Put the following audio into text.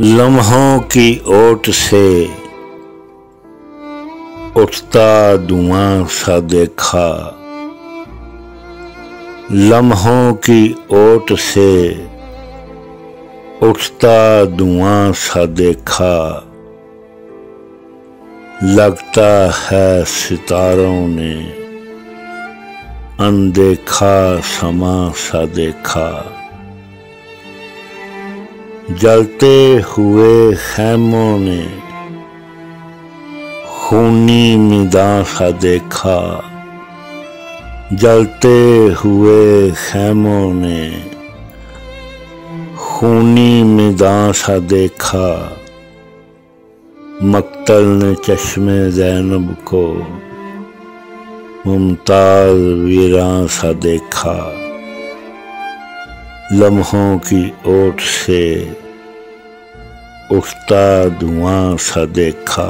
लम्हों की ओट से उठता धुआं सा देखा, लम्हों की ओट से उठता धुआं सा देखा। लगता है सितारों ने अनदेखा समा सा देखा। जलते हुए खैमों ने खूनी निदां सा देखा। जलते हुए खैमों ने खूनी निदां सा देखा। मक्तल ने चश्मे ज़ैनब को मुमताज वीरां सा देखा। लम्हों की ओट से उठता धुआं सा देखा।